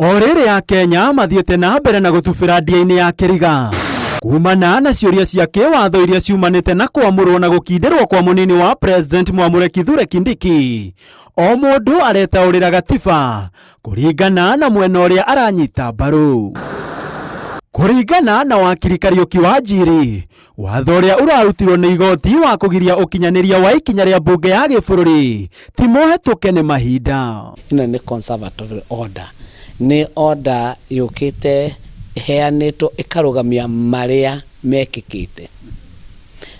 O rĩrĩ a Kenya mathiĩte na mbere na gũtubĩra ndia-inĩ ya kĩriga kumana na ciũria cia kĩwatho iria ciumanĩte na kwamũrwo na gũkindĩrwo kwa mũnini wa president Mwamure Kithure Kindiki. O mũndũ aretaũrĩra gatiba kũringana na mwena ũrĩa aranyita mbaru. Kũringana na wakiri Kariuki Wanjiri, watho ũrĩa ũrarutirwo nĩ igoti wa kũgiria ũkinyanĩria wa ikinya rĩa mbunge ya gĩbũrũri ti mũhetũke nĩ mahinda. Ĩno nĩ conservative order, nĩ order yũkĩte heanĩtwo ĩkarũgamia marĩa mekĩkĩte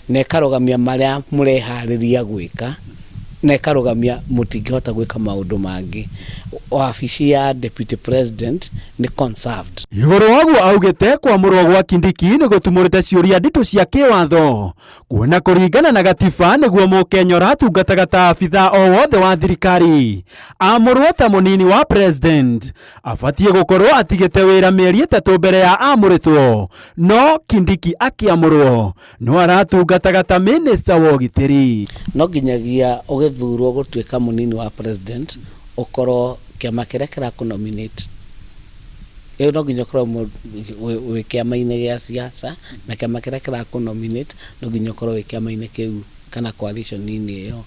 na ĩkarũgamia marĩa mũreharĩria gwĩka na ĩkarũgamia mũtingĩhota gwĩka maũndũ mangĩ. Wabici ya deputy president nĩ conserved. Igũrũ waguo augĩte kwamũrwo gwa Kindiki nĩ gũtumũrĩte ciũria nditũ cia kĩwatho, kuona kũringana na gatiba nĩguo Mũkenya ũratungataga ta abitha o wothe wa thirikari amũrwo ta mũnini wa president abatiĩ gũkorwo atigĩte wĩra mĩeri 3 mbere ya amũrĩtwo, no Kindiki akĩamũrwo no aratungataga ta minister wa ũgitĩri. No nginyagia ũgĩthurwo gũtuĩka mũnini wa president ũkorwo kĩama kĩrĩa kĩrakũnominate. Ĩyo no nginya ũkorwo wĩ kĩama-inĩ gĩa siasa na kĩama kĩrĩa kĩrakũnominate no nginya ũkorwo wĩ kĩama-inĩ kĩu kana coalition-inĩ ĩyo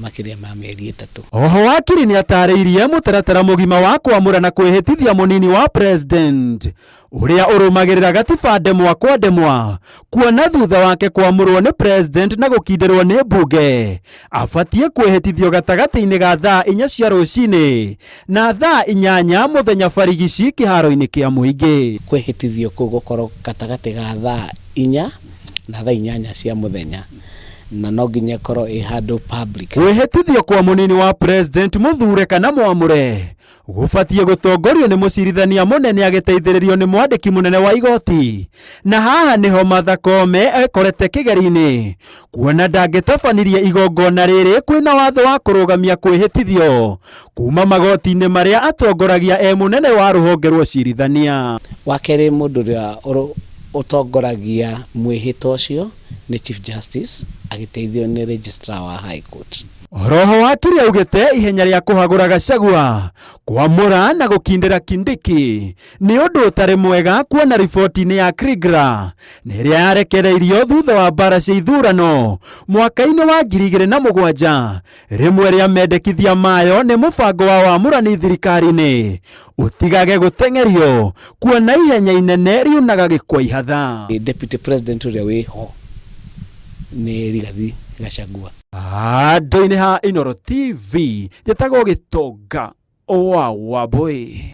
makĩria ma mĩeri 3. Oho wakiri nĩ atarĩirie mũtaratara mũgima wa kwamũra na kwĩhĩtithia mũnini wa president ũrĩa ũrũmagĩrĩra gatiba ndemwa kwa ndemwa, kuona thutha wake kwamũrwo nĩ president na gũkindĩrwo nĩ mbunge abatiĩ kwĩhĩtithio gatagatĩ-inĩ ga thaa 4 cia rũcinĩ na thaa 8 mũthenya barigici kĩharo-inĩ kĩa mũingĩ. Kwĩhĩtithio kũu gũkorwo gatagatĩ ga thaa 4 na thaa 8 cia mũthenya na no nginya korwo handũ public. Kwĩhĩtithio kwa mũnini wa president mũthure kana mwamũre gũbatiĩ gũtongorio nĩ mũcirithania mũnene agĩteithĩrĩrio nĩ mwandĩki mũnene wa igoti, na haha nĩho Martha Koome ekorete kĩgeri-inĩ kuona ndangĩtabanirie igongona rĩrĩ kwĩna watho wa kũrũgamia kwĩhĩtithio kuma magoti-inĩ marĩa atongoragia mũnene wa rũhonge rwa ũcirithania. Wakerĩ mũndũ ũrĩa ũtongoragia mwĩhĩtwo ũcio nĩ Chief Justice agĩteithio nĩ Registrar wa High Court. Roho wakiri augĩte ihenya rĩa kũhagũra Gachagua kwamũra na gũkindĩra Kindiki nĩ ũndũ ũtarĩ mwega, kuona riboti-inĩ ya Kriegler nĩrĩa yarekereirio thutha wa mbara cia ithurano mwaka-inĩ wa 2007 rĩmwe rĩa mendekithia mayo nĩ mũbango wa wamũrani thirikari-inĩ ũtigage gũteng'erio, kuona ihenya inene riunaga gĩkwa ihatha. Deputy president ũrĩa wĩho nĩ Rigathi Gachagua. Handũ-inĩ ha Inooro TV njĩtagwo Gĩtonga wa Wambũi.